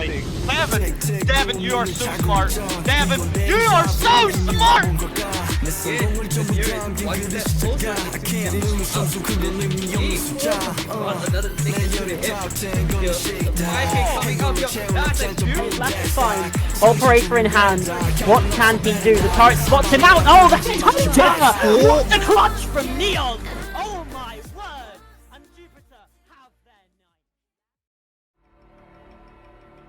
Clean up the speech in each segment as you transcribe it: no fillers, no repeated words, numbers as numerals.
me. Davin, you are so smart. Davin, you are so smart! That's fine. Operator in hand. What can he do? The turret spots him out. Oh, that's a touchdown! What a clutch from Neon! Oh my word! And Jupiter have their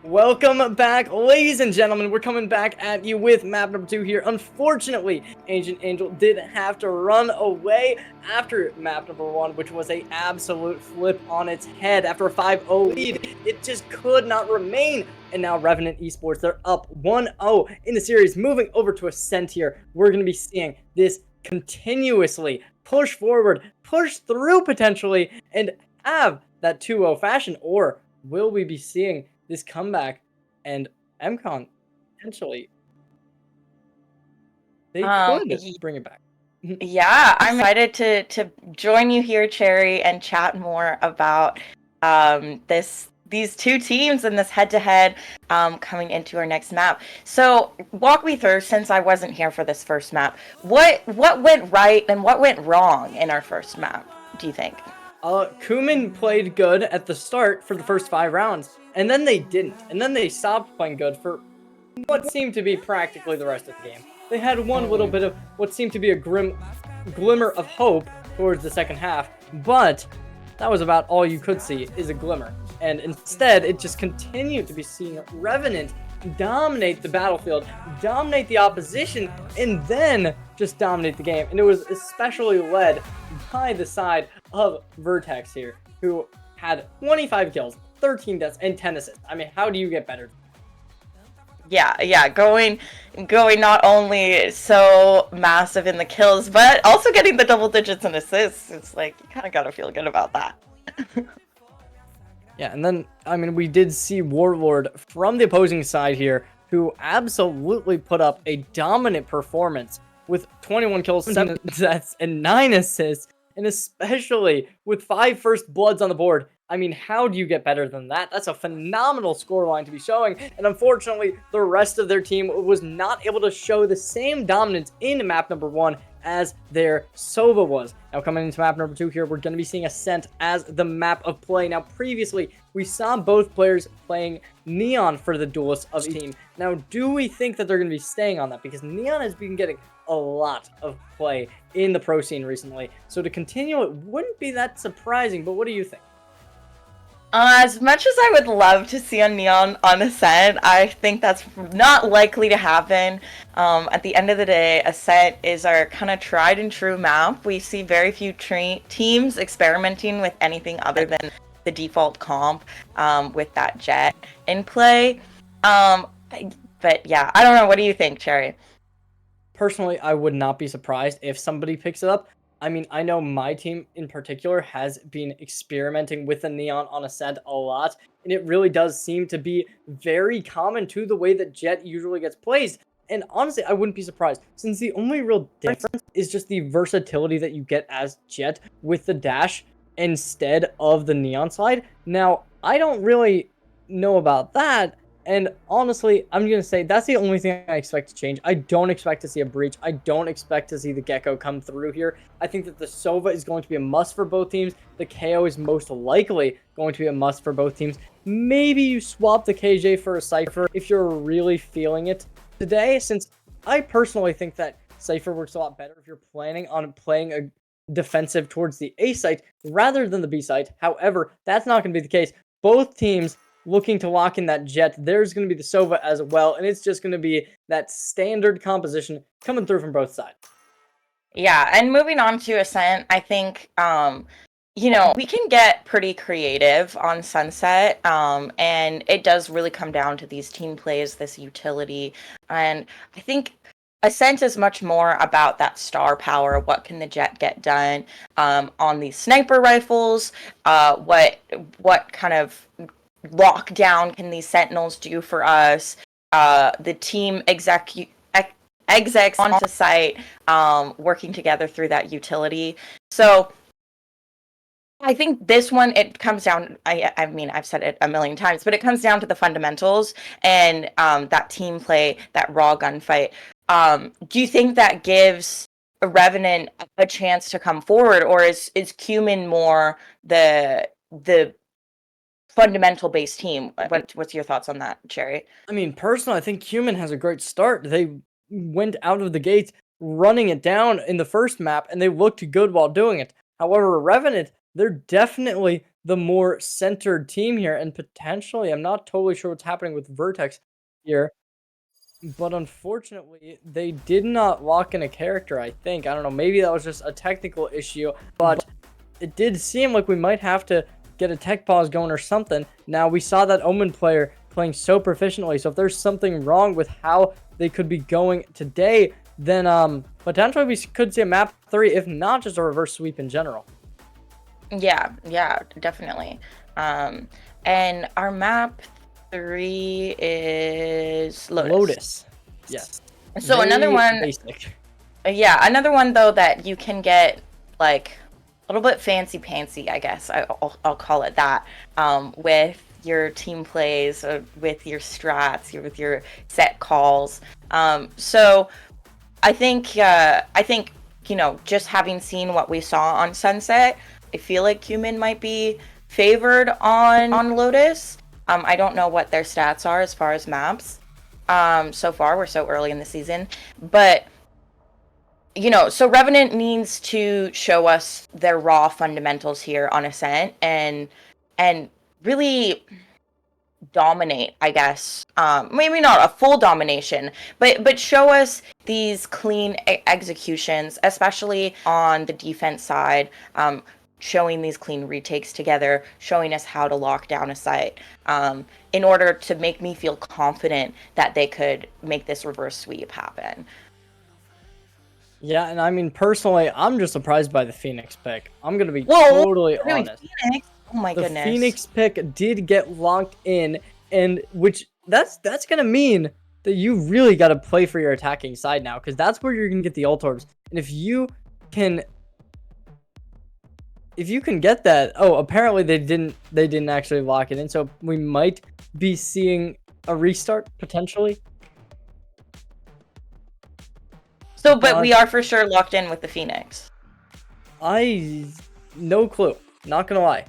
night. Welcome back, ladies and gentlemen. We're coming back at you with map number 2 here. Unfortunately, Ancient Angel did have to run away after map number 1, which was an absolute flip on its head. After a 5-0 lead, it just could not remain. And now RVNT Esports, they're up 1-0 in the series. Moving over to Ascent here, we're going to be seeing this continuously push forward, push through potentially, and have that 2-0 fashion. Or will we be seeing this comeback and MCon potentially? They could bring it back. Yeah, I'm excited to join you here, Cherry, and chat more about these two teams and this head-to-head coming into our next map. So walk me through, since I wasn't here for this first map, what went right and what went wrong in our first map, do you think? CUMN played good at the start for the first 5 rounds, and then they didn't. And then they stopped playing good for what seemed to be practically the rest of the game. They had one little bit of what seemed to be a glimmer of hope towards the second half, but that was about all you could see, is a glimmer. And instead, it just continued to be seen RVNT dominate the battlefield, dominate the opposition, and then just dominate the game. And it was especially led by the side of Vertex here, who had 25 kills, 13 deaths, and 10 assists. I mean, how do you get better? Yeah, going not only so massive in the kills, but also getting the double digits in assists. It's like, you kind of gotta feel good about that. Yeah, and then, I mean, we did see Warlord from the opposing side here, who absolutely put up a dominant performance with 21 kills, 7 deaths, and 9 assists, and especially with 5 first bloods on the board. I mean, how do you get better than that? That's a phenomenal scoreline to be showing, and unfortunately, the rest of their team was not able to show the same dominance in map number 1 as their Sova was. Now, coming into map number 2 here, we're going to be seeing Ascent as the map of play. Now, previously, we saw both players playing Neon for the duelists of the team. Now, do we think that they're going to be staying on that? Because Neon has been getting a lot of play in the pro scene recently. So to continue, it wouldn't be that surprising, but what do you think? As much as I would love to see a Neon on Ascent, I think that's not likely to happen. At the end of the day, Ascent is our kind of tried and true map. We see very few teams experimenting with anything other than the default comp with that Jet in play. But yeah, I don't know. What do you think, Cherry? Personally, I would not be surprised if somebody picks it up. I mean, I know my team in particular has been experimenting with the Neon on Ascent a lot, and it really does seem to be very common to the way that Jet usually gets plays. And honestly, I wouldn't be surprised, since the only real difference is just the versatility that you get as Jet with the dash instead of the Neon slide. Now, I don't really know about that, and honestly, I'm going to say that's the only thing I expect to change. I don't expect to see a breach. I don't expect to see the Gecko come through here. I think that the Sova is going to be a must for both teams. The KO is most likely going to be a must for both teams. Maybe you swap the KJ for a Cypher if you're really feeling it today, since I personally think that Cypher works a lot better if you're planning on playing a defensive towards the A site rather than the B site. However, that's not going to be the case. Both teams looking to lock in that Jet. There's going to be the Sova as well, and it's just going to be that standard composition coming through from both sides. Yeah, and moving on to Ascent, I think, you know, we can get pretty creative on Sunset, and it does really come down to these team plays, this utility, and I think Ascent is much more about that star power. What can the Jet get done on these sniper rifles? What kind of lockdown can these Sentinels do for us? The team execs onto site, working together through that utility. So I think this one, it comes down, I mean, I've said it a million times, but it comes down to the fundamentals and that team play, that raw gunfight. Do you think that gives a Revenant a chance to come forward, or is CUMN more the fundamental based team? What's your thoughts on that, Cherry? I mean, personally, I think CUMN has a great start. They went out of the gates running it down in the first map, and they looked good while doing it. However, Revenant, they're definitely the more centered team here, and potentially, I'm not totally sure what's happening with Vertex here, but unfortunately, they did not lock in a character, I think. I don't know, maybe that was just a technical issue, but it did seem like we might have to get a tech pause going or something. Now, we saw that Omen player playing so proficiently, so if there's something wrong with how they could be going today, then potentially we could see a map 3, if not just a reverse sweep in general. Yeah, definitely. And our map 3 is Lotus. Yes. So Very another one, basic. yeah, another one though that you can get like a little bit fancy pantsy, I guess I'll call it that, with your team plays, with your strats, with your set calls. So I think just having seen what we saw on Sunset, I feel like CUMN might be favored on Lotus. I don't know what their stats are as far as maps. So far, we're so early in the season, but so Revenant needs to show us their raw fundamentals here on Ascent and really dominate, I guess. Maybe not a full domination, but show us these clean executions, especially on the defense side. Showing these clean retakes together, showing us how to lock down a site, in order to make me feel confident that they could make this reverse sweep happen. Yeah, and I mean, personally, I'm just surprised by the Phoenix pick. I'm going to be totally honest. Phoenix? Oh my goodness. The Phoenix pick did get locked in, and that's going to mean that you really got to play for your attacking side now, because that's where you're going to get the ult orbs. And if you can get that, oh, apparently they didn't actually lock it in, so we might be seeing a restart potentially. So, but we are for sure locked in with the Phoenix. No clue. Not gonna lie.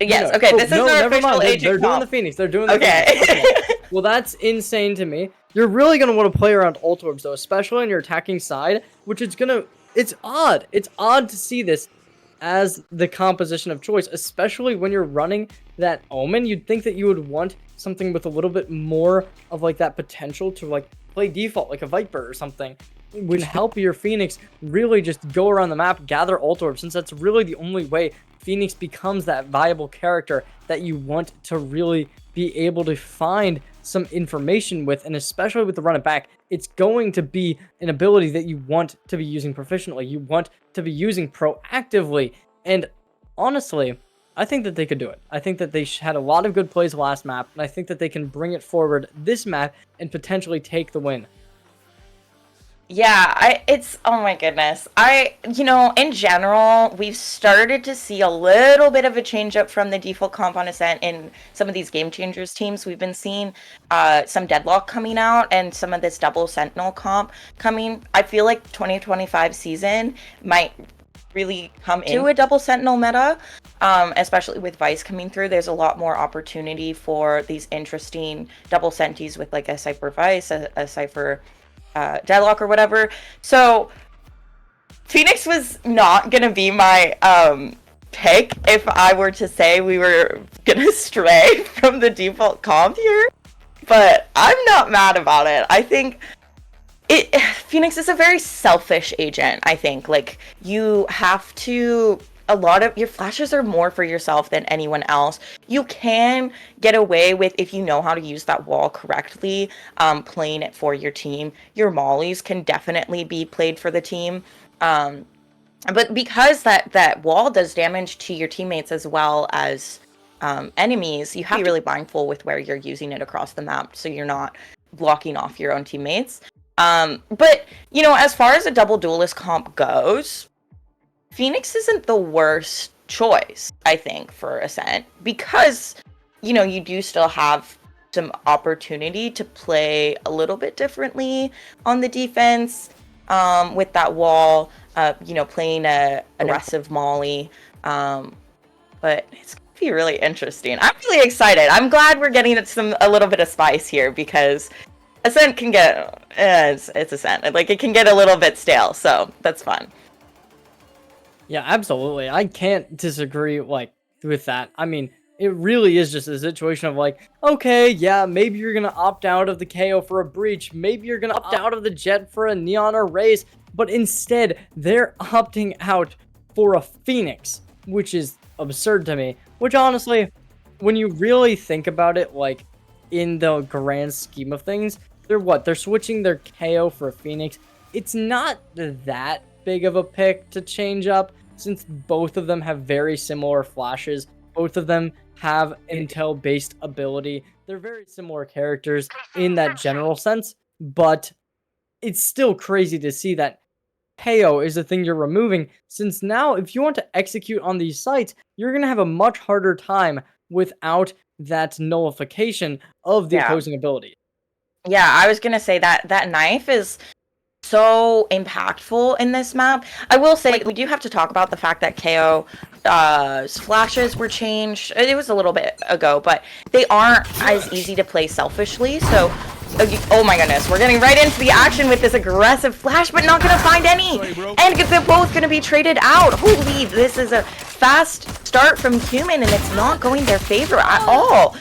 Yes. Okay. This is our official agent. They're doing the Phoenix. They're doing the Phoenix. Okay. Well, that's insane to me. You're really gonna want to play around ult orbs though, especially on your attacking side, which is gonna. It's odd. It's odd to see this as the composition of choice, especially when you're running that Omen. You'd think that you would want something with a little bit more of like that potential to like play default, like a Viper or something, which help your Phoenix really just go around the map, gather ult orbs, since that's really the only way Phoenix becomes that viable character that you want to really be able to find some information with. And especially with the run it back, it's going to be an ability that you want to be using proficiently, you want to be using proactively. And honestly, I think that they could do it. I think that they had a lot of good plays last map, and I think that they can bring it forward this map and potentially take the win. Yeah, oh my goodness. In general, we've started to see a little bit of a change up from the default comp on Ascent in some of these Game Changers teams. We've been seeing some Deadlock coming out and some of this double Sentinel comp coming. I feel like 2025 season might really come into a double Sentinel meta, especially with Vice coming through. There's a lot more opportunity for these interesting double Senties with like a Cypher Vice, a Cypher Deadlock or whatever. So Phoenix was not gonna be my pick if I were to say we were gonna stray from the default comp here, but I'm not mad about it. I think Phoenix is a very selfish agent. I think like you have to, a lot of your flashes are more for yourself than anyone else. You can get away with, if you know how to use that wall correctly, playing it for your team. Your mollies can definitely be played for the team. But because that wall does damage to your teammates as well as enemies, you have to be really mindful with where you're using it across the map so you're not blocking off your own teammates. But, as far as a double duelist comp goes, Phoenix isn't the worst choice, I think, for Ascent, because, you know, you do still have some opportunity to play a little bit differently on the defense, with that wall, you know, playing a aggressive molly, but it's gonna be really interesting. I'm really excited. I'm glad we're getting a little bit of spice here, because Ascent can get, it's Ascent, like, it can get a little bit stale, so that's fun. Yeah, absolutely. I can't disagree, like, with that. I mean, it really is just a situation of like, okay, yeah, maybe you're gonna opt out of the KO for a breach, maybe you're gonna opt out of the Jet for a Neon or Raze, but instead, they're opting out for a Phoenix, which is absurd to me. Which honestly, when you really think about it, like, in the grand scheme of things, they're switching their KO for a Phoenix. It's not that big of a pick to change up, since both of them have very similar flashes. Both of them have intel-based ability. They're very similar characters in that general sense, but it's still crazy to see that KO is the thing you're removing, since now if you want to execute on these sites, you're going to have a much harder time without that nullification of the opposing ability. Yeah, I was going to say that knife is so impactful in this map. I will say, we do have to talk about the fact that KO's flashes were changed. It was a little bit ago, but they aren't as easy to play selfishly. So, oh my goodness, we're getting right into the action with this aggressive flash, but not going to find any. And they're both going to be traded out. Holy, this is a fast start from CUMN, and it's not going their favor at all.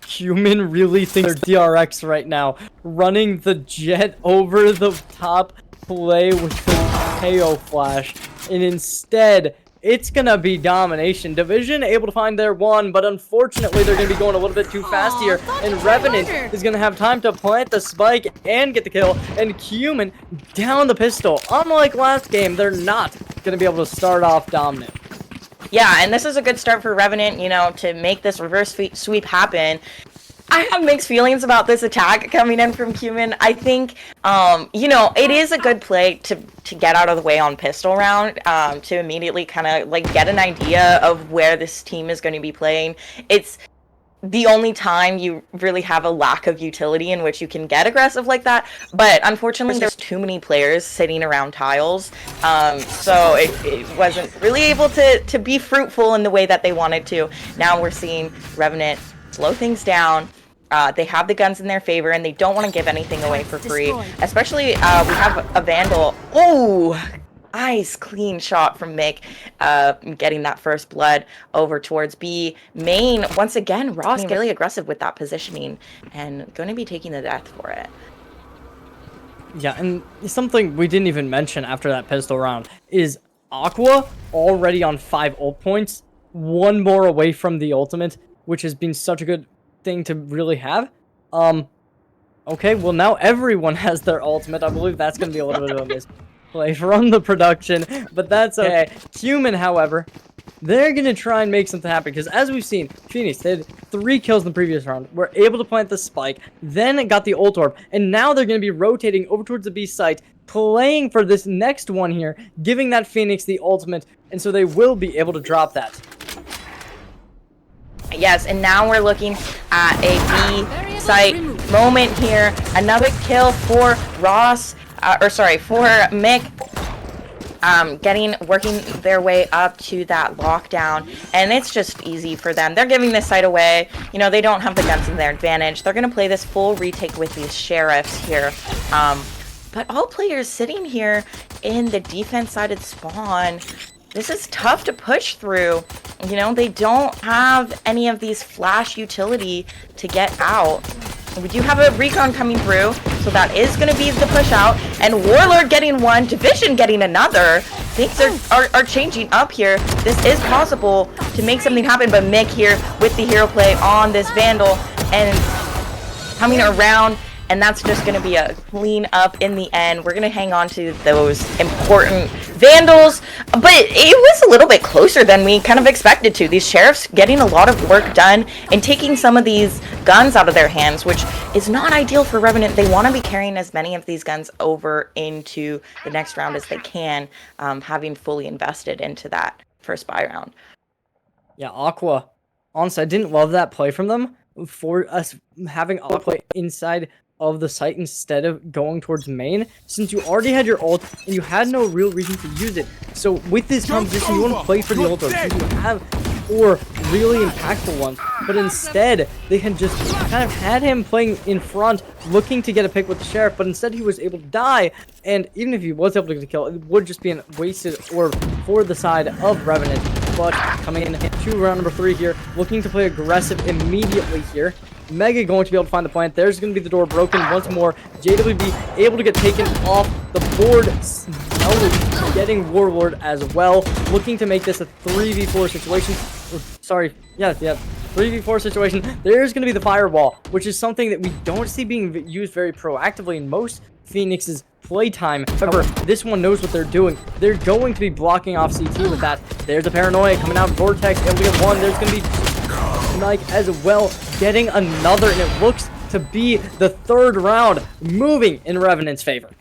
CUMN really thinks they're DRX right now, running the Jet over the top play with the KO flash, and instead, it's gonna be domination. Division able to find their one, but unfortunately, they're gonna be going a little bit too fast here, and RVNT is gonna have time to plant the spike and get the kill, and CUMN down the pistol. Unlike last game, they're not gonna be able to start off dominant. Yeah, and this is a good start for RVNT, you know, to make this reverse sweep happen. I have mixed feelings about this attack coming in from CUMN. I think, you know, it is a good play to get out of the way on pistol round, to immediately kind of, like, get an idea of where this team is going to be playing. It's the only time you really have a lack of utility in which you can get aggressive like that, but unfortunately there's too many players sitting around tiles, so it wasn't really able to be fruitful in the way that they wanted to. Now we're seeing RVNT slow things down. They have the guns in their favor, and they don't want to give anything away for free. Especially, we have a Vandal. Oh, nice clean shot from Mick, getting that first blood over towards B. Main, once again, Ross really aggressive with that positioning, and going to be taking the death for it. Yeah, and something we didn't even mention after that pistol round is Aqua already on 5 ult points, one more away from the ultimate, which has been such a good thing to really have. Okay, well now everyone has their ultimate. I believe that's going to be a little bit of a misplay from the production, but that's okay. CUMN, however, they're going to try and make something happen, because as we've seen, Phoenix, they had 3 kills in the previous round, were able to plant the spike, then got the ult orb, and now they're going to be rotating over towards the B site, playing for this next one here, giving that Phoenix the ultimate, and so they will be able to drop that. Yes, and now we're looking at a B site moment here. Another kill for Ross, for Mick. Working their way up to that lockdown, and it's just easy for them. They're giving this site away. You know, they don't have the guns in their advantage. They're going to play this full retake with these sheriffs here. But all players sitting here in the defense-sided spawn, this is tough to push through. You know, they don't have any of these flash utility to get out. We do have a recon coming through, so that is going to be the push out. And Warlord getting one, Division getting another. Things are changing up here. This is possible to make something happen, but Mick here with the hero play on this Vandal and coming around and that's just going to be a clean up in the end. We're going to hang on to those important Vandals, but it was a little bit closer than we kind of expected to. These Sheriffs getting a lot of work done and taking some of these guns out of their hands, which is not ideal for Revenant. They want to be carrying as many of these guns over into the next round as they can, having fully invested into that first buy round. Yeah, Aqua, honestly, I didn't love that play from them for us having Aqua play inside of the site instead of going towards main, since you already had your ult and you had no real reason to use it. So with this composition, you want to play for the ult, because you have 4 really impactful ones, but instead they had just kind of had him playing in front, looking to get a pick with the Sheriff, but instead he was able to die, and even if he was able to get a kill, it would just be a wasted orb for the side of Revenant. But coming in to round number 3 here, looking to play aggressive immediately here. Mega going to be able to find the plant. There's going to be the door broken once more. JWB able to get taken off the board. Snowy getting Warlord as well. Looking to make this a 3v4 situation. Sorry, yeah, 3v4 situation. There's going to be the firewall, which is something that we don't see being used very proactively in most Phoenix's playtime. However, this one knows what they're doing. They're going to be blocking off CT with that. There's a Paranoia coming out. Vortex, and we have 1. There's going to be Nike as well, getting another, and it looks to be the 3rd round moving in Revenant's favor.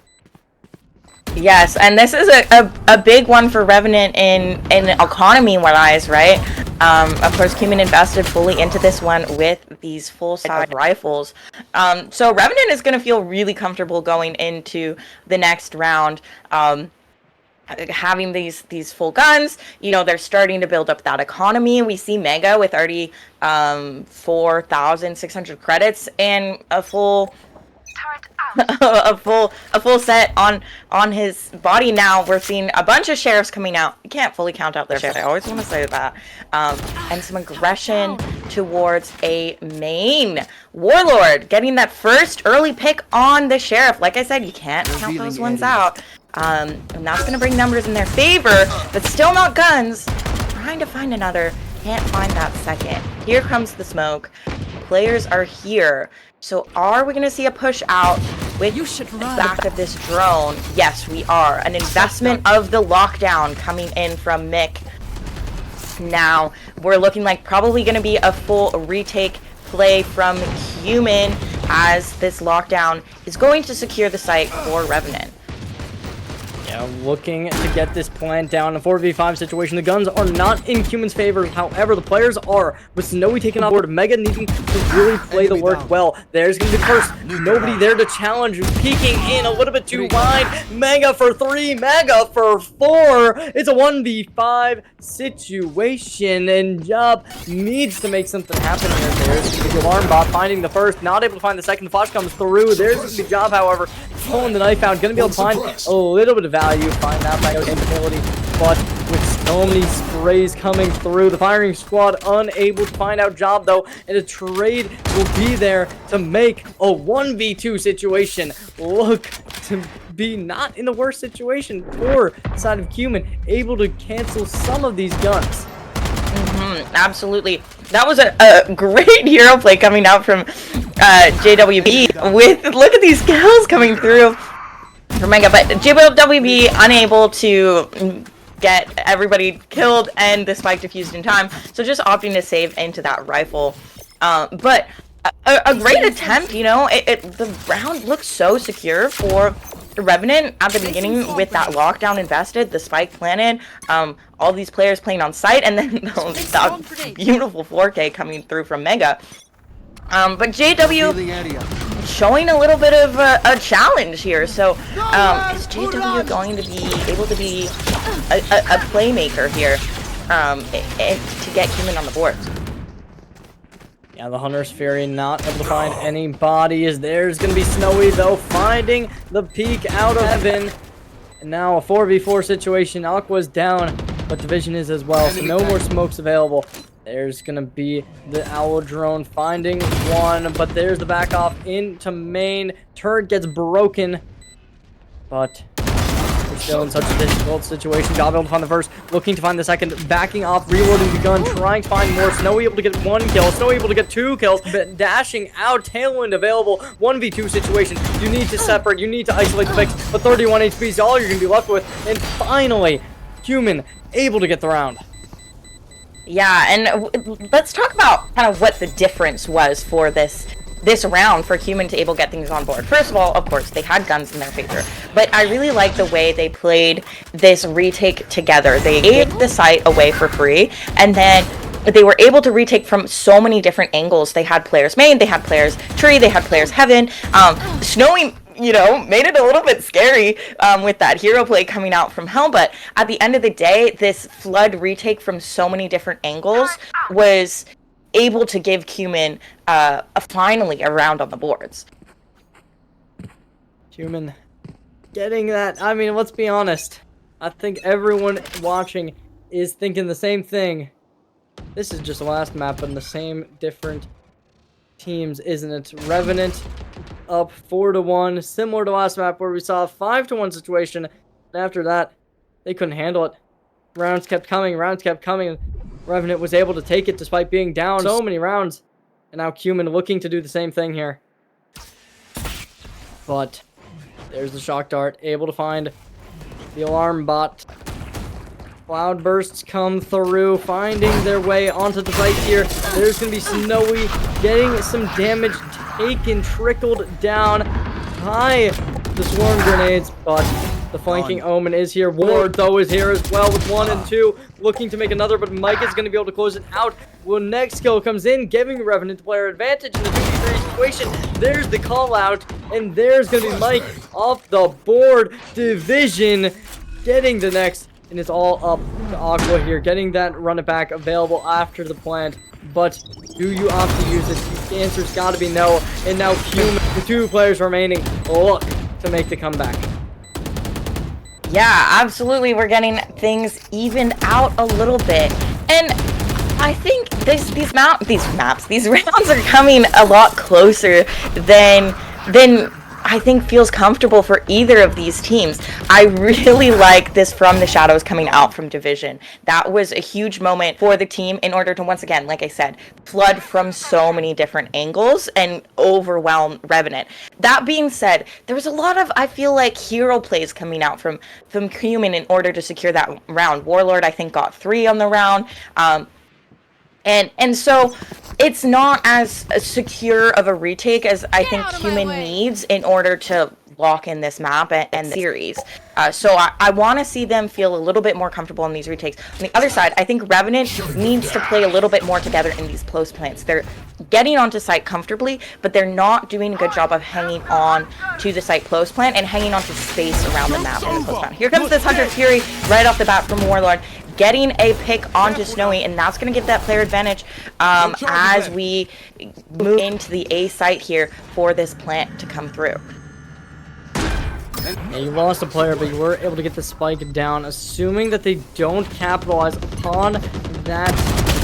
Yes, and this is a big one for Revenant in economy-wise, right? Of course, CUMN invested fully into this one with these full set of rifles. So Revenant is going to feel really comfortable going into the next round. Having these full guns, you know, they're starting to build up that economy. We see Mega with already 4,600 credits and a full a full set on his body. Now we're seeing a bunch of Sheriffs coming out. You can't fully count out their Sheriffs, I always want to say that. And some aggression towards a main Warlord, getting that first early pick on the Sheriff. Like I said, you can't count those ones out. And that's going to bring numbers in their favor, but still not guns. Trying to find another, can't find that second. Here comes the smoke. Players are here. So are we going to see a push out with the back of this drone? Yes, we are. An investment of the lockdown coming in from Mick. Now, we're looking like probably going to be a full retake play from CUMN, as this lockdown is going to secure the site for Revenant. Yeah, looking to get this plant down in a 4v5 situation. The guns are not in CUMN's favor. However, the players are, with Snowy taking on board. Mega needing to really play the work well. There's going to be the first. Nobody there to challenge. Peeking in a little bit too wide. Mega for 3. Mega for 4. It's a 1v5 situation, and Job needs to make something happen here. There's going to be the alarm bot finding the first. Not able to find the second. The flash comes through. There's going to be Job, however, pulling the knife out. Going to be able to find a little bit of value, find that by capability, but with so many sprays coming through, the firing squad unable to find out Job though, and a trade will be there to make a 1v2 situation look to be not in the worst situation for the side of CUMN, able to cancel some of these guns. Absolutely. That was a great hero play coming out from JWB with, look at these kills coming through for Mega, but JWB unable to get everybody killed and the spike defused in time, so just opting to save into that rifle. But a great attempt, you know. The round looks so secure for Revenant at the beginning with that lockdown invested, the spike planted, all these players playing on site, and then that beautiful 4K coming through from Mega. But JW showing a little bit of a challenge here. So is JW going to be able to be a playmaker here to get CUMN on the board? Yeah, the Hunter's Fury not able to find any bodies. There's going to be Snowy, though, finding the peak out of heaven. And now a 4v4 situation. Aqua's down, but Division is as well, so no more smokes available. There's going to be the Owl Drone finding one, but there's the back off into main. Turret gets broken, but there's Still in such a difficult situation. Job able to find the first, looking to find the second, backing off, reloading the gun, trying to find more. Snowy able to get 1 kill, Snowy able to get 2 kills, but dashing out, tailwind available, 1v2 situation. You need to separate, you need to isolate the picks, but 31 HP is all you're going to be left with. And finally, CUMN able to get the round. Yeah, and let's talk about kind of what the difference was for this round for CUMN to able to get things on board. First of all, of course, they had guns in their favor, but I really like the way they played this retake together. They gave the site away for free, and then they were able to retake from so many different angles. They had players main, they had players tree, they had players heaven. Snowy, you know, made it a little bit scary with that hero play coming out from hell, but at the end of the day, this flood retake from so many different angles was able to give CUMN finally a round on the boards. CUMN getting that. I mean, let's be honest. I think everyone watching is thinking the same thing. This is just the last map, but in the same different teams, isn't it? Revenant up 4-1, similar to last map where we saw a 5-1 situation. And after that, they couldn't handle it. Rounds kept coming, Revenant was able to take it despite being down so many rounds. And now CUMN looking to do the same thing here. But there's the shock dart, able to find the alarm bot. Cloud bursts come through, finding their way onto the site here. There's going to be Snowy getting some damage taken, trickled down by the swarm grenades, but the flanking Omen is here. Ward, though, is here as well with 1 and 2, looking to make another, but Mike is going to be able to close it out. Well, next kill comes in, giving Revenant player advantage in the 2v3 situation. There's the call out, and there's going to be Mike off the board. Division getting the next. And it's all up to Aqua here, getting that run it back available after the plant. But do you opt to use it? The answer's got to be no. And now CUMN, the 2 players remaining, look to make the comeback. Yeah, absolutely. We're getting things evened out a little bit. And I think these rounds are coming a lot closer than I think feels comfortable for either of these teams. I really like this From the Shadows coming out from Division. That was a huge moment for the team in order to, once again, like I said, flood from so many different angles and overwhelm Revenant. That being said, there was a lot of, I feel like, hero plays coming out from CUMN in order to secure that round. Warlord, I think, got 3 on the round. And so it's not as secure of a retake as I think CUMN needs in order to lock in this map and the series. So I want to see them feel a little bit more comfortable in these retakes. On the other side, I think Revenant needs to play a little bit more together in these close plants. They're getting onto site comfortably, but they're not doing a good job of hanging on to the site close plant and hanging on to space around the map in the close plant. Here comes this Hunter Fury right off the bat from Warlord, getting a pick onto Snowy, and that's going to give that player advantage as we move into the A site here for this plant to come through. Yeah, you lost a player, but you were able to get the spike down, assuming that they don't capitalize upon that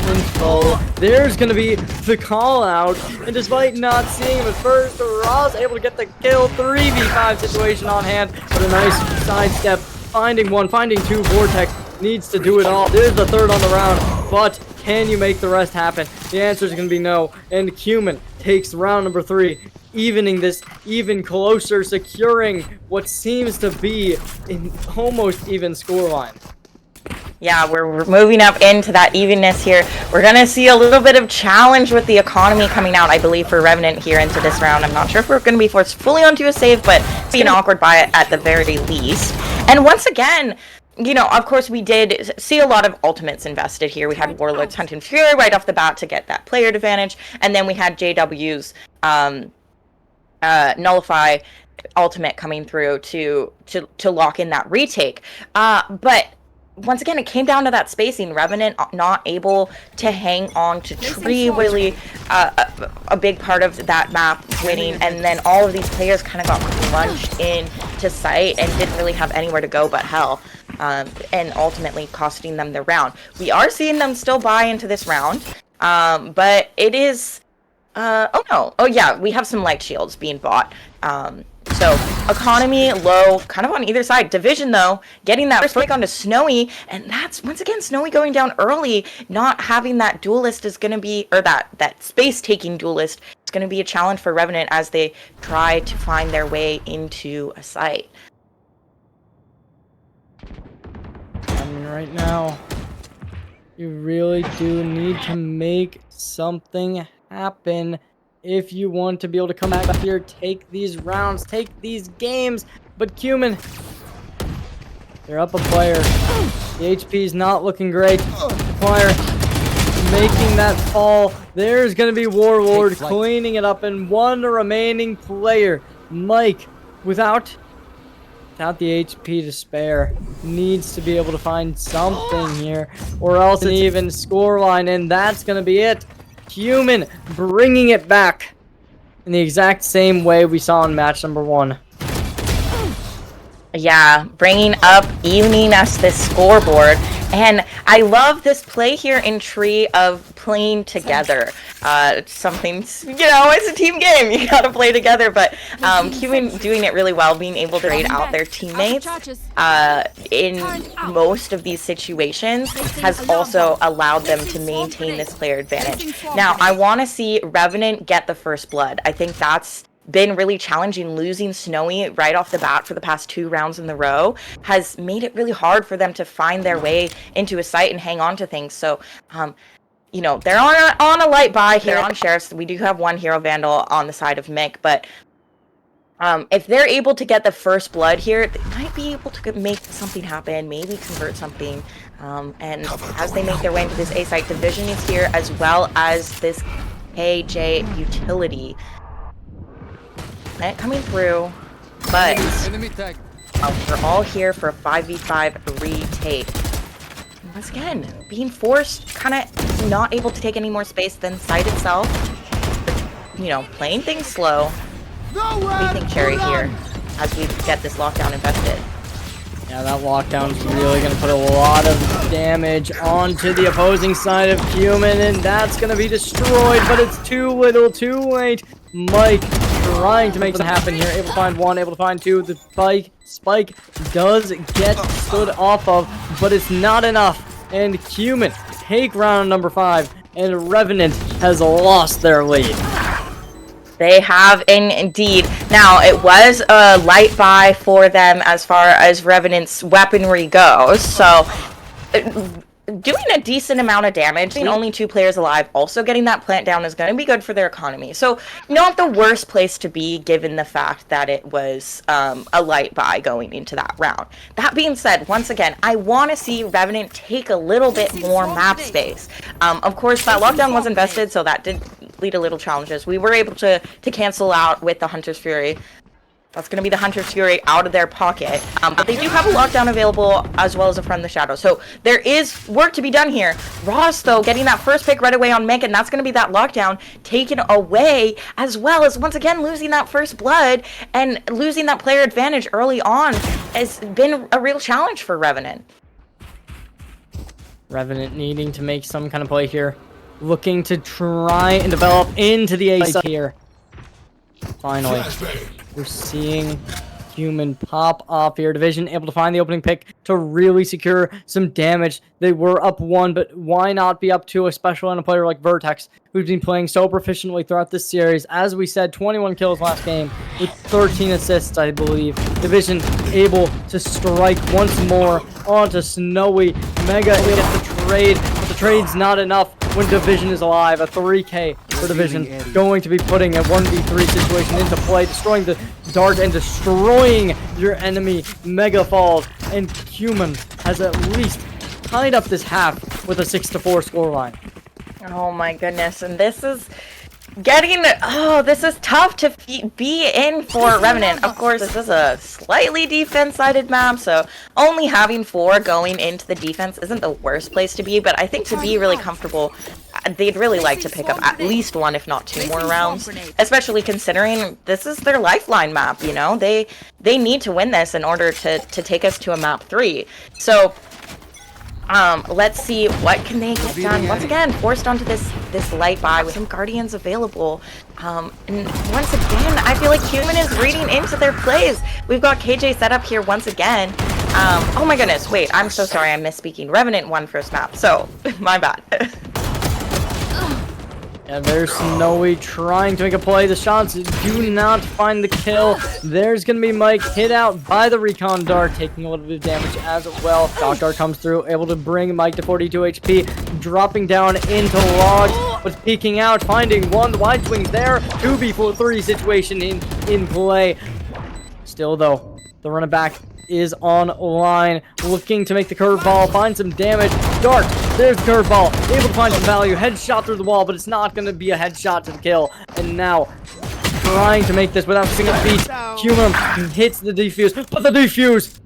info. There's going to be the call out, and despite not seeing him at first, Raw's able to get the kill. 3v5 situation on hand, but a nice sidestep, finding 1, finding 2. Vortex needs to do it all. There's the 3rd on the round, but can you make the rest happen? The answer is going to be no, and CUMN takes round number 3, evening this even closer, securing what seems to be an almost even scoreline. Yeah, we're moving up into that evenness here. We're going to see a little bit of challenge with the economy coming out, I believe, for Revenant here into this round. I'm not sure if we're going to be forced fully onto a save, but being awkward by it at the very least. And once again, you know, of course, we did see a lot of ultimates invested here. We had Warlord's Hunt and Fury right off the bat to get that player advantage, and then we had JW's Nullify ultimate coming through to lock in that retake. But once again, it came down to that spacing. Revenant not able to hang on to tree, really a big part of that map winning, and then all of these players kind of got crunched in to sight and didn't really have anywhere to go but hell, and ultimately costing them the round. We are seeing them still buy into this round, but it is oh no, oh yeah, we have some light shields being bought. So economy low, kind of on either side. Division though, getting that first break onto Snowy, and that's once again Snowy going down early. Not having that duelist is going to be, or that space taking duelist is going to be a challenge for Revenant as they try to find their way into a site. I mean, right now, you really do need to make something happen if you want to be able to come back here, take these rounds, take these games. But CUMN, they're up a player. The HP is not looking great. Player making that fall. There's going to be Warlord cleaning it up, and one remaining player. Mike, without the HP to spare, needs to be able to find something here, or else an even scoreline, and that's going to be it. CUMN bringing it back in the exact same way we saw in match number 1. Yeah, bringing up, evening us this scoreboard. And I love this play here in Tree of playing together. Something, it's a team game. You gotta play together. But CUMN doing it really well, being able to raid out their teammates in most of these situations has also allowed them to maintain this player advantage. Now, I want to see Revenant get the first blood. I think that's been really challenging. Losing Snowy right off the bat for the past 2 rounds in the row has made it really hard for them to find their way into a site and hang on to things. So, they're on a light buy here on Sheriffs. We do have one Hero Vandal on the side of Mick, but if they're able to get the first blood here, they might be able to make something happen, maybe convert something. And as they make their way into this A site, Division is here, as well as this KJ utility coming through, but we're all here for a 5v5 retake. Once again, being forced, kind of not able to take any more space than site itself. Playing things slow. What do you think, Cherry, here, as we get this lockdown invested? Yeah, that lockdown is really going to put a lot of damage onto the opposing side of CUMN, and that's going to be destroyed, but it's too little, too late. Mike trying to make something happen here, able to find 1, able to find 2. The spike does get stood off of, but it's not enough, and CUMN take round number 5, and Revenant has lost their lead. They have indeed. Now, it was a light buy for them as far as Revenant's weaponry goes, so doing a decent amount of damage, only 2 players alive, also getting that plant down is going to be good for their economy. So, not the worst place to be, given the fact that it was a light buy going into that round. That being said, once again, I want to see Revenant take a little bit more map space. Of course, that lockdown was invested, so that did lead to little challenges. We were able to cancel out with the Hunter's Fury. That's going to be the Hunter's Fury out of their pocket. But they do have a lockdown available, as well as a Friend of the Shadow. So there is work to be done here. Ross, though, getting that first pick right away on Mick, and that's going to be that lockdown taken away, as well as, once again, losing that first blood and losing that player advantage early on has been a real challenge for Revenant. Revenant needing to make some kind of play here. Looking to try and develop into the ace here. Finally, we're seeing CUMN pop off here. Division able to find the opening pick to really secure some damage. They were up 1, but why not be up 2, especially on a player like Vertex, who's been playing so proficiently throughout this series. As we said, 21 kills last game with 13 assists, I believe. Division able to strike once more onto Snowy. Mega able to trade, but the trade's not enough when Division is alive. A 3K for Division, going to be putting a 1v3 situation into play, destroying the dart and destroying your enemy. Mega falls, and CUMN has at least tied up this half with a 6-4 scoreline. Oh my goodness, and this is this is tough to be in for Revenant. Of course, this is a slightly defense-sided map, so only having 4 going into the defense isn't the worst place to be, but I think to be really comfortable, they'd really like to pick up at least 1, if not 2 more rounds, especially considering this is their lifeline map, they need to win this in order to take us to a map 3. So Let's see what can they get done. Once again, forced onto this light buy with some Guardians available. And once again, I feel like CUMN is reading into their plays. We've got KJ set up here once again. Oh my goodness, wait, I'm so sorry, I'm misspeaking. Revenant won first map, so my bad. And there's Snowy trying to make a play. The shots do not find the kill. There's going to be Mike hit out by the Recon Dart, taking a little bit of damage as well. Shock Dart comes through, able to bring Mike to 42 HP, dropping down into Log, but peeking out, finding one. The wide swings there. 2v4-3 situation in play. Still, though, the running back is on line, looking to make the curveball, find some damage. Dart, there's the curveball, able to find some value. Headshot through the wall, but it's not going to be a headshot to the kill. And now, trying to make this without missing a beat. CUMN hits the defuse, but the defuse,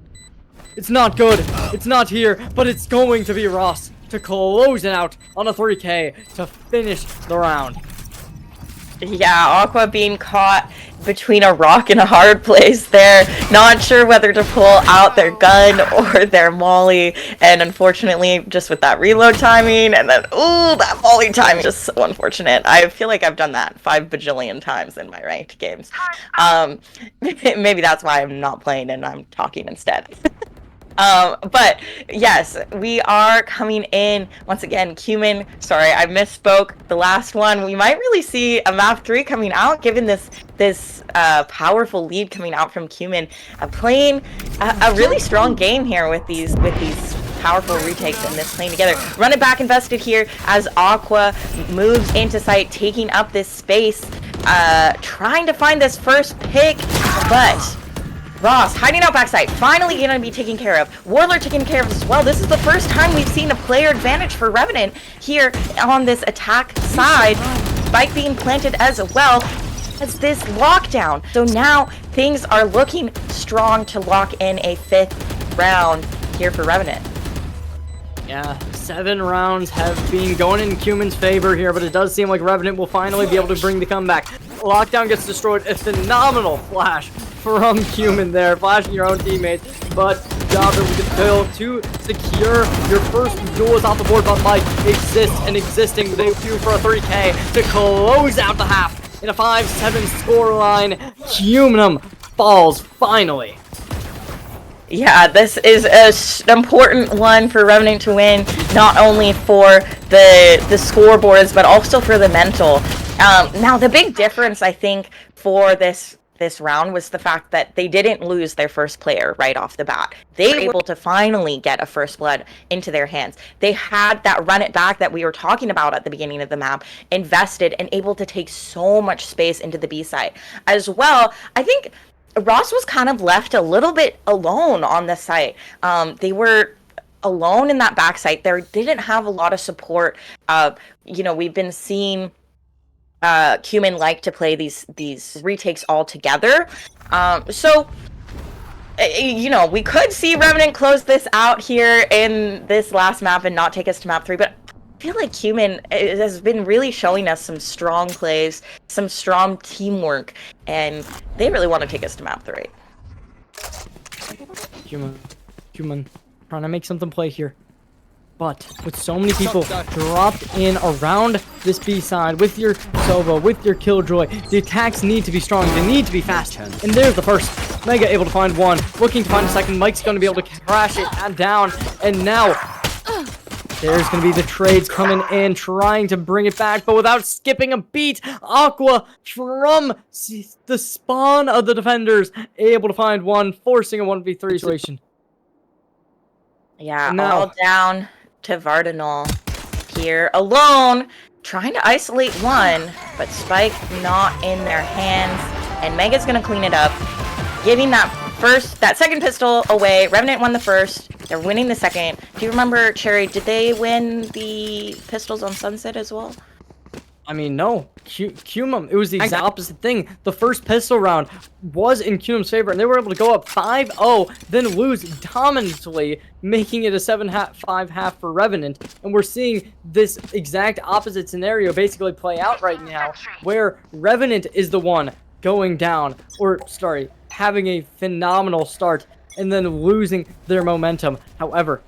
it's not good. It's not here, but it's going to be Ross to close it out on a 3K to finish the round. Yeah, Aqua being caught between a rock and a hard place there. Not sure whether to pull out their gun or their molly. And unfortunately, just with that reload timing and then, ooh, that molly timing, just so unfortunate. I feel like I've done that 5 bajillion times in my ranked games. Maybe that's why I'm not playing and I'm talking instead. But yes, we are coming in once again. CUMN, sorry, I misspoke the last one. We might really see a map 3 coming out, given this powerful lead coming out from CUMN, playing a really strong game here with these powerful retakes and this playing together. Run it back invested here as Aqua moves into site, taking up this space, trying to find this first pick, but Ross hiding out backside, finally gonna be taken care of. Warlord taken care of as well. This is the first time we've seen a player advantage for Revenant here on this attack side. Spike being planted as well as this lockdown. So now things are looking strong to lock in a 5th round here for Revenant. Yeah, 7 rounds have been going in CUMN's favor here, but it does seem like Revenant will finally be able to bring the comeback. Lockdown gets destroyed. A phenomenal flash from CUMN there, flashing your own teammates, but job with the kill to secure your first duels off the board. But Mike exists and existing. They do for a 3K to close out the half in a 5-7 scoreline. CUMN falls finally. Yeah, this is an important one for Revenant to win, not only for the scoreboards, but also for the mental. Now, the big difference, I think, for this round was the fact that they didn't lose their first player right off the bat. They were able to finally get a first blood into their hands. They had that run it back that we were talking about at the beginning of the map, invested and able to take so much space into the B side. As well, I think Ross was kind of left a little bit alone on the site. They were alone in that back site. They didn't have a lot of support. We've been seeing CUMN like to play these retakes all together. We could see Revenant close this out here in this last map and not take us to map 3, but I feel like CUMN has been really showing us some strong plays, some strong teamwork, and they really want to take us to map 3. CUMN trying to make something play here. But with so many people dropped in around this B side, with your Sova, with your Killjoy, the attacks need to be strong, they need to be fast. And there's the first. Mega able to find one, looking to find a second. Mike's going to be able to crash it down, and now there's going to be the trades coming in, trying to bring it back, but without skipping a beat. Aqua from the spawn of the defenders, able to find one, forcing a 1v3 situation. Yeah, all down to Vardinal here, alone, trying to isolate one, but Spike not in their hands, and Mega's going to clean it up, giving that second pistol away. Revenant won the first. They're winning the second. Do you remember, Cherry, did they win the pistols on Sunset as well? I mean, no. CUMN, it was the exact opposite thing. The first pistol round was in CUMN's favor, and they were able to go up 5-0, then lose dominantly, making it a 7-5 for Revenant. And we're seeing this exact opposite scenario basically play out right now, where Revenant is the one going down, having a phenomenal start, and then losing their momentum. However,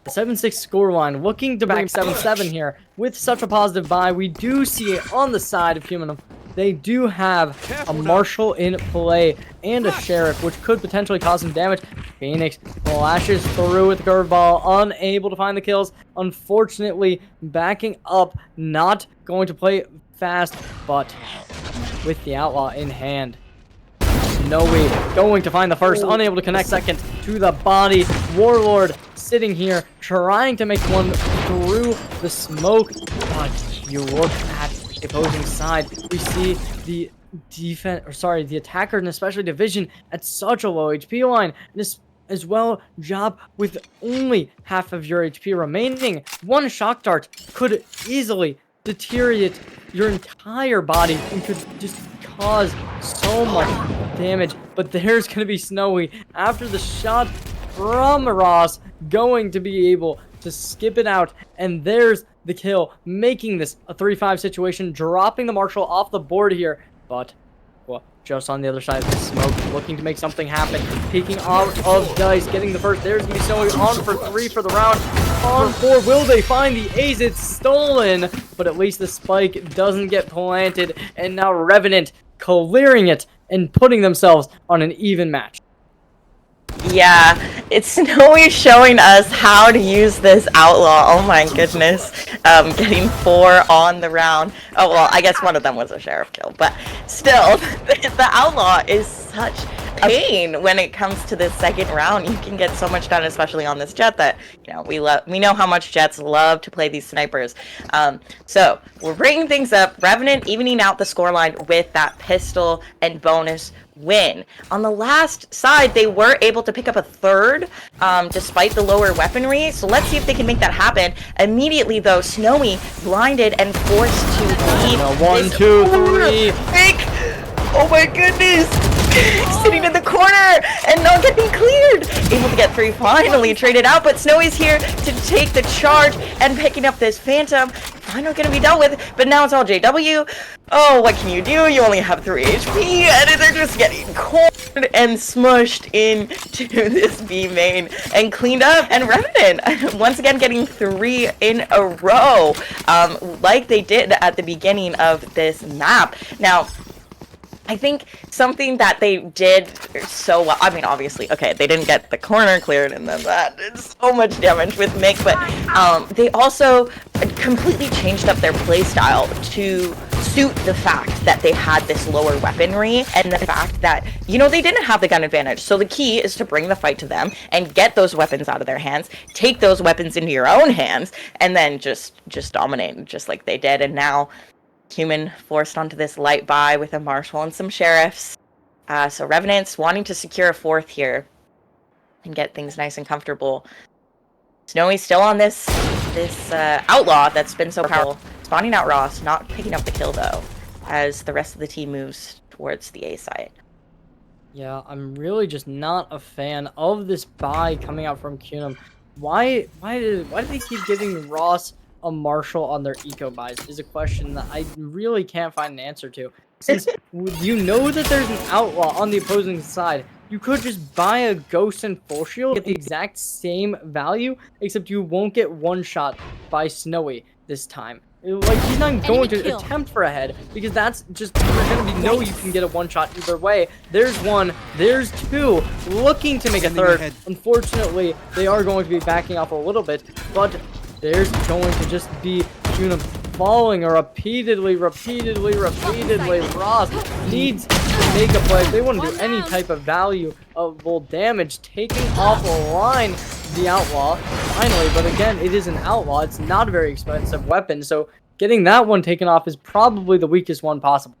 The 7-6 scoreline, looking to bring 7-7 here with such a positive buy. We do see it on the side of CUMN. They do have a Marshall in play and a Sheriff, which could potentially cause some damage. Phoenix flashes through with the curveball, unable to find the kills. Unfortunately, backing up, not going to play fast, but with the Outlaw in hand. Snowy going to find the first, unable to connect second to the body. Warlord sitting here, trying to make one through the smoke, but you look at the opposing side, we see the the attacker and especially division at such a low HP line, and as well, job with only half of your HP remaining. One shock dart could easily deteriorate your entire body and could just cause so much damage. But there's going to be Snowy after the shot from Ross, going to be able to skip it out, and there's the kill, making this a 3-5 situation, dropping the Marshall off the board here. But well, just on the other side of the smoke, looking to make something happen, peeking out of dice, getting the first. There's gonna be Snowy on for 3 for the round. On 4, will they find the ace? It's stolen, but at least the spike doesn't get planted, and now RVNT clearing it and putting themselves on an even match. Yeah, it's Snowy showing us how to use this Outlaw. Oh my goodness. Getting 4 on the round. Oh, well, I guess one of them was a Sheriff kill, but still, the Outlaw is such pain when it comes to this second round. You can get so much done, especially on this Jet that, you know, we know how much Jets love to play these snipers. So we're bringing things up. RVNT evening out the scoreline with that pistol and bonus win. On the last side, they were able to pick up a third despite the lower weaponry, so let's see if they can make that happen. Immediately though, Snowy blinded and forced to leave. 1, 2, 3. Fake. Oh my goodness. Sitting in the corner and not getting cleared. Able to get 3 finally traded out, but Snowy's here to take the charge and picking up this Phantom. Finally gonna be dealt with, but now it's all JW. Oh, what can you do? You only have 3 HP, and they're just getting cornered and smushed into this B main and cleaned up. And RVNT once again getting 3 in a row, like they did at the beginning of this map. Now, I think something that they did so well, I mean, obviously, okay, they didn't get the corner cleared, and then that did so much damage with Mick, but they also completely changed up their playstyle to suit the fact that they had this lower weaponry and the fact that, you know, they didn't have the gun advantage. So the key is to bring the fight to them and get those weapons out of their hands, take those weapons into your own hands, and then just dominate, just like they did. And now CUMN forced onto this light buy with a Marshall and some Sheriffs. So RVNT's wanting to secure a 4th here and get things nice and comfortable. Snowy's still on this Outlaw that's been so powerful. Spawning out Ross, not picking up the kill though, as the rest of the team moves towards the A site. Yeah, I'm really just not a fan of this buy coming out from CUMN. Why did they keep giving Ross a Marshall on their eco buys is a question that I really can't find an answer to. Since you know that there's an Outlaw on the opposing side, you could just buy a Ghost and Full Shield, get the exact same value, except you won't get one shot by Snowy this time. Like, he's not going to attempt for a head, because that's just, there's going to be no you can get a one shot either way. There's 1, there's 2, looking to make a 3rd. Unfortunately, they are going to be backing off a little bit, but there's going to just be CUMN falling repeatedly. Ross needs to make a play. They want to do any type of valuable damage, taking off a line the Outlaw finally. But again, it is an Outlaw. It's not a very expensive weapon, so getting that one taken off is probably the weakest one possible.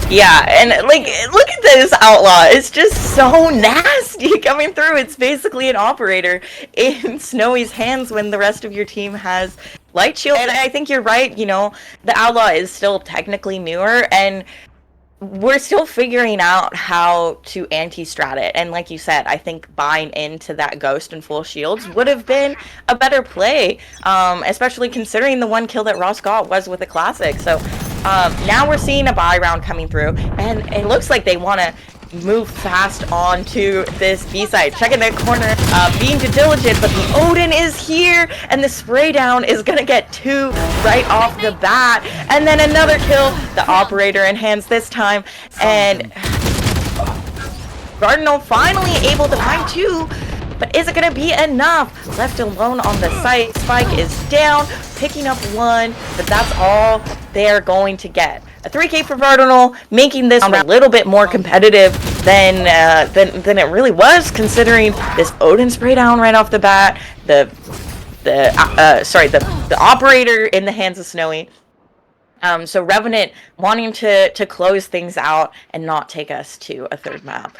Yeah, and like, look at this Outlaw. It's just so nasty coming through. It's basically an operator in Snowy's hands when the rest of your team has light shield. And I think you're right, you know, the Outlaw is still technically newer, and we're still figuring out how to anti-strat it. And like you said, I think buying into that Ghost and Full Shields would have been a better play, especially considering the 1 kill that Ross got was with a Classic. So now we're seeing a buy round coming through, and it looks like they want to move fast onto this B side. Checking the corner, being diligent, but the Odin is here, and the spray down is gonna get 2 right off the bat, and then another kill. The operator in hands this time, and Cardinal finally able to find 2. But is it going to be enough? Left alone on the site. Spike is down, picking up 1, but that's all they're going to get. A 3K for Cardinal, making this a little bit more competitive than it really was, considering this Odin spray down right off the bat. The operator in the hands of Snowy. So Revenant wanting to close things out and not take us to a 3rd map.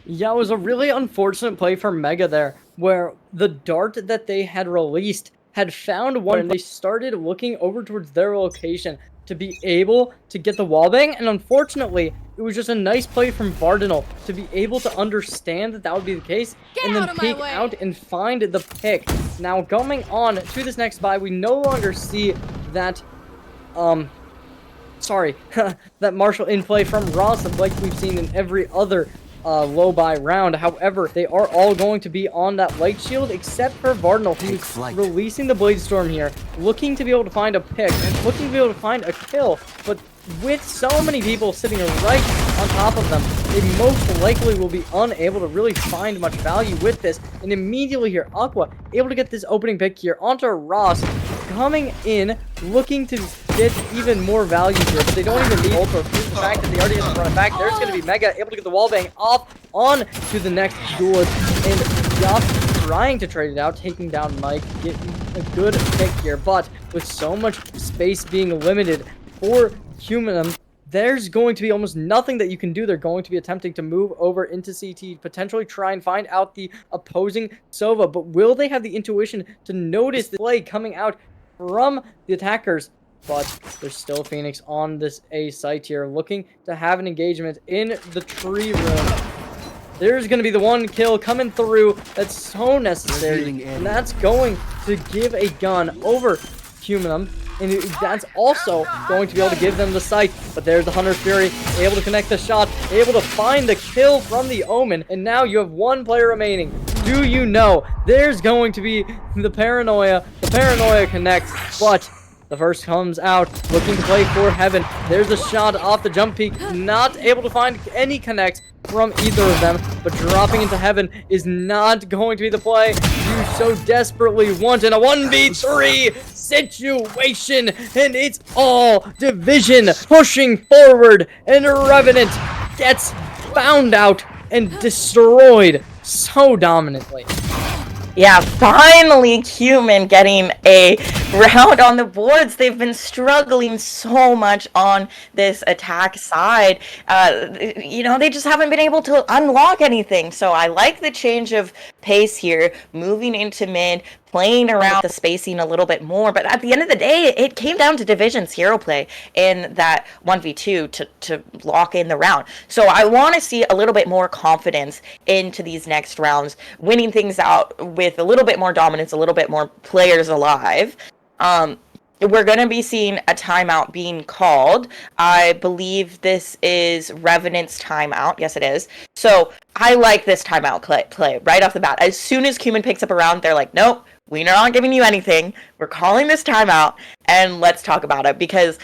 Yeah, it was a really unfortunate play for Mega there, where the dart that they had released had found one, and they started looking over towards their location to be able to get the wallbang, and unfortunately, it was just a nice play from Vardinal to be able to understand that that would be the case, and then peek out and find the pick. Now, going on to this next buy, we no longer see that, that Marshall in play from Ross, like we've seen in every other low buy round. However, they are all going to be on that light shield except for Vardinal, who's releasing the Blade Storm here, looking to be able to find a pick and looking to be able to find a kill. But with so many people sitting right on top of them, they most likely will be unable to really find much value with this. And immediately here, Aqua able to get this opening pick here onto Ross, coming in, looking to get even more value here, but they don't even need Ultra. Due to the fact that they already have to run it back, there's going to be Mega able to get the wallbang off on to the next duelist, and just trying to trade it out, taking down Mike, getting a good pick here, but with so much space being limited for CUMN, there's going to be almost nothing that you can do. They're going to be attempting to move over into CT, potentially try and find out the opposing Sova, but will they have the intuition to notice the play coming out from the attackers? But there's still Phoenix on this A site here, looking to have an engagement in the tree room. There's going to be the 1 kill coming through that's so necessary, and that's going to give a gun over CUMN, and that's also going to be able to give them the sight. But there's the Hunter's Fury, able to connect the shot, able to find the kill from the Omen, and now you have 1 player remaining. Do you know there's going to be the Paranoia? The Paranoia connects, but the first comes out, looking to play for Heaven. There's a shot off the jump peak, not able to find any connects from either of them, but dropping into Heaven is not going to be the play you so desperately want in a 1v3 situation, and it's all Division pushing forward, and Revenant gets found out and destroyed so dominantly. Yeah, finally CUMN getting a round on the boards. They've been struggling so much on this attack side. They just haven't been able to unlock anything. So I like the change of pace here, moving into mid, playing around the spacing a little bit more. But at the end of the day, it came down to Division's hero play in that 1v2 to lock in the round. So I want to see a little bit more confidence into these next rounds, winning things out with a little bit more dominance, a little bit more players alive. We're going to be seeing a timeout being called. I believe this is Revenant's timeout. Yes, it is. So I like this timeout play right off the bat. As soon as CUMN picks up a round, they're like, nope, we're not giving you anything. We're calling this timeout, and let's talk about it. Because,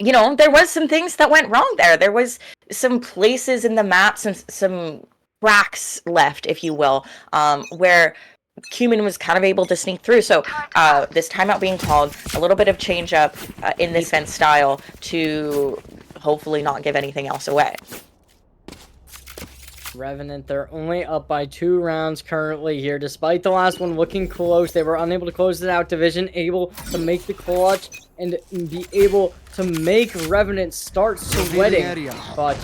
there was some things that went wrong there. There was some places in the map, some cracks left, if you will, where CUMN was kind of able to sneak through. So this timeout being called, a little bit of change up in the defense style to hopefully not give anything else away. Revenant, they're only up by 2 rounds currently here. Despite the last one looking close, they were unable to close it out. Division able to make the clutch and be able to make Revenant start sweating. But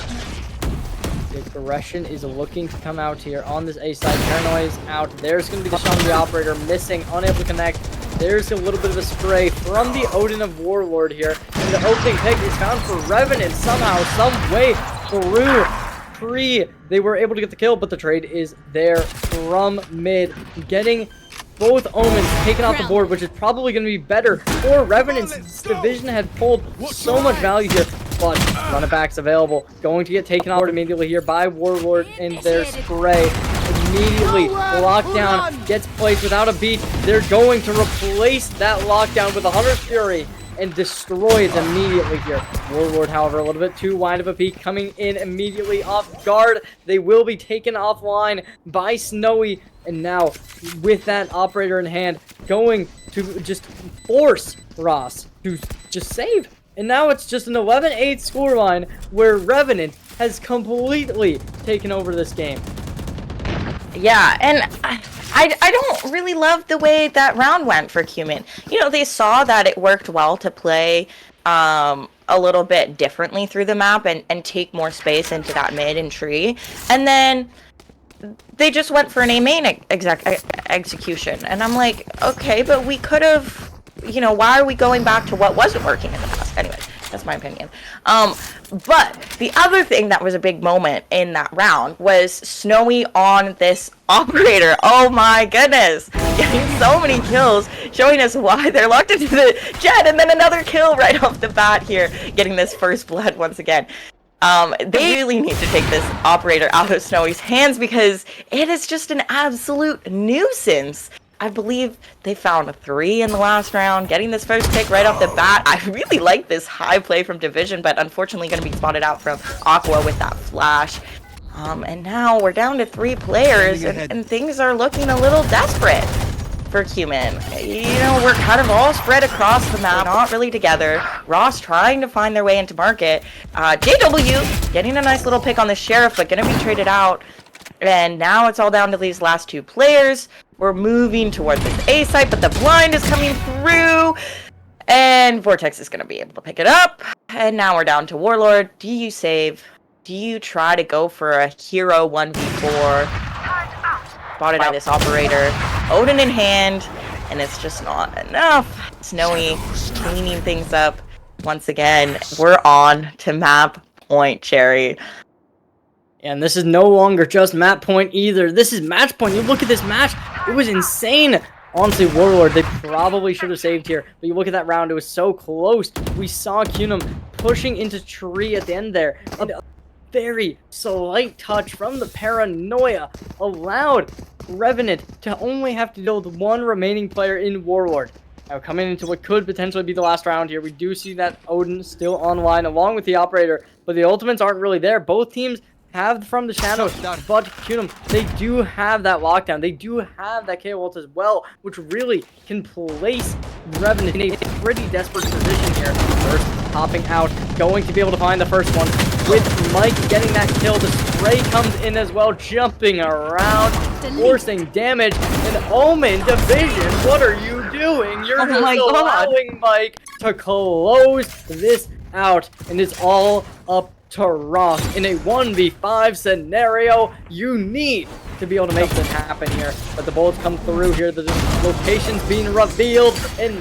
the aggression is looking to come out here on this A side. Paranoia is out. There's going to be the shot on the operator, missing, unable to connect. There's a little bit of a spray from the Odin of Warlord here. And the opening pick is found for Revenant somehow, some way through. They were able to get the kill, but the trade is there from mid, getting both Omens taken off the board, which is probably going to be better for Revenant since Division had pulled so much value here. but run it back's available. Going to get taken out immediately here by Warlord and their spray. Immediately, lockdown gets placed without a beat. They're going to replace that lockdown with a Hunter's Fury and destroy it immediately here. Warlord, however, a little bit too wide of a peak, coming in immediately off guard. They will be taken offline by Snowy, and now with that operator in hand, going to just force Ross to just save. And now it's just an 11-8 scoreline where Revenant has completely taken over this game. Yeah, and I don't really love the way that round went for CUMN. You know, they saw that it worked well to play a little bit differently through the map and take more space into that mid and tree. And then they just went for an A main execution. And I'm like, okay, but we could have, you know, why are we going back to what wasn't working in the past? Anyway, that's my opinion. But the other thing that was a big moment in that round was Snowy on this operator. Oh my goodness. Getting so many kills, showing us why they're locked into the jet, and then another kill right off the bat here, getting this first blood once again. They really need to take this operator out of Snowy's hands because it is just an absolute nuisance. I believe they found a 3 in the last round, getting this first pick right off the bat. I really like this high play from Division, but unfortunately going to be spotted out from Aqua with that flash. And now we're down to 3 players, and things are looking a little desperate for CUMN. You know, we're kind of all spread across the map, not really together. Ross trying to find their way into market. JW getting a nice little pick on the Sheriff, but going to be traded out. And now it's all down to these last 2 players. We're moving towards this A site, but the blind is coming through. And Vortex is going to be able to pick it up. And now we're down to Warlord. Do you save? Do you try to go for a hero 1v4? Spotted by this operator. Odin in hand. And it's just not enough. Snowy cleaning things up. Once again, we're on to map point, Cherry. And this is no longer just map point either. This is match point. You look at this match. It was insane. Honestly, Warlord, they probably should have saved here. But you look at that round. It was so close. We saw CUMN pushing into tree at the end there. And a very slight touch from the Paranoia allowed Revenant to only have to deal with 1 remaining player in Warlord. Now, coming into what could potentially be the last round here, we do see that Odin still online along with the operator. But the ultimates aren't really there. Both teams have from the shadows, but CUMN, they do have that lockdown. They do have that KO ult as well, which really can place Revenant in a pretty desperate position here. First, popping out, going to be able to find the first one. With Mike getting that kill, the spray comes in as well, jumping around, forcing damage. And Omen Division, what are you doing? You're just allowing Mike to close this out, and it's all up to Ross in a 1v5 scenario. You need to be able to make this happen here, but the bullets come through here. The location's being revealed, and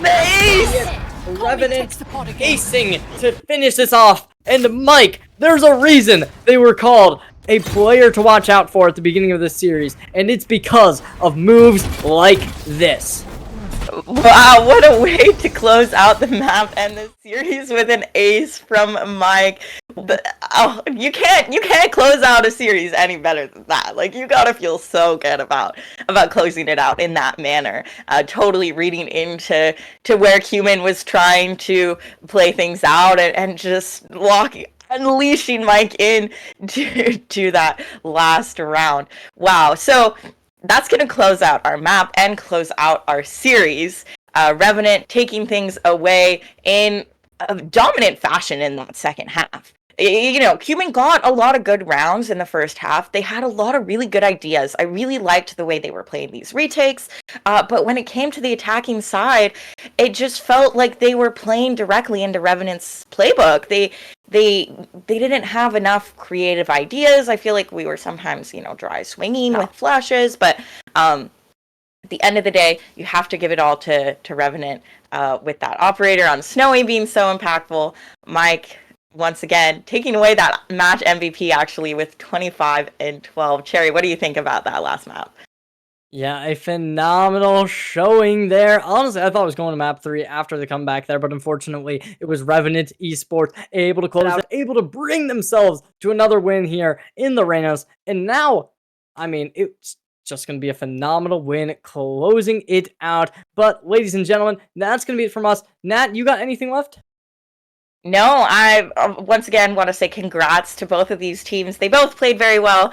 Revenant acing to finish this off. And Mike, there's a reason they were called a player to watch out for at the beginning of this series, and it's because of moves like this. Wow, what a way to close out the map and the series with an ace from Mike. You can't close out a series any better than that. Like, you gotta feel so good about closing it out in that manner. Totally reading into where CUMN was trying to play things out and just unleashing Mike in to that last round. Wow. So that's going to close out our map and close out our series. Revenant taking things away in a dominant fashion in that second half. You know, CUMN got a lot of good rounds in the first half. They had a lot of really good ideas. I really liked the way they were playing these retakes. But when it came to the attacking side, it just felt like they were playing directly into Revenant's playbook. They didn't have enough creative ideas. I feel like we were sometimes, you know, dry swinging with flashes. But at the end of the day, you have to give it all to Revenant with that operator on Snowy being so impactful. Mike, once again, taking away that match MVP actually with 25 and 12. Cherry, what do you think about that last map? Yeah, a phenomenal showing there. Honestly, I thought it was going to map 3 after the comeback there, but unfortunately, it was Revenant Esports able to close out, able to bring themselves to another win here in the Reynas. And now, I mean, it's just going to be a phenomenal win closing it out. But ladies and gentlemen, that's going to be it from us. Nat, you got anything left? No, I once again want to say congrats to both of these teams. They both played very well.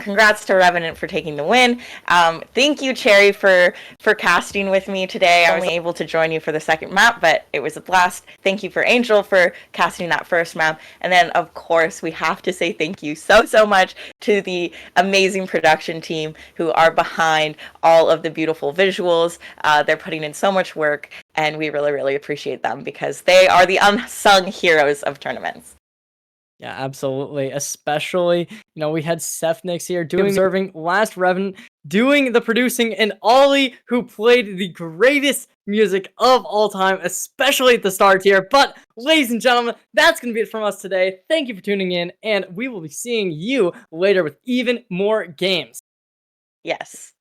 Congrats to Revenant for taking the win. Thank you, Cherry, for casting with me today. I was only able to join you for the second map, but it was a blast. Thank you for Angel for casting that first map. And then, of course, we have to say thank you so much to the amazing production team who are behind all of the beautiful visuals. They're putting in so much work, and we really appreciate them because they are the unsung heroes of tournaments. Yeah, absolutely. Especially, we had Sefnix here observing last Revenant, doing the producing, and Ollie, who played the greatest music of all time, especially at the start here. But, ladies and gentlemen, that's going to be it from us today. Thank you for tuning in, and we will be seeing you later with even more games. Yes.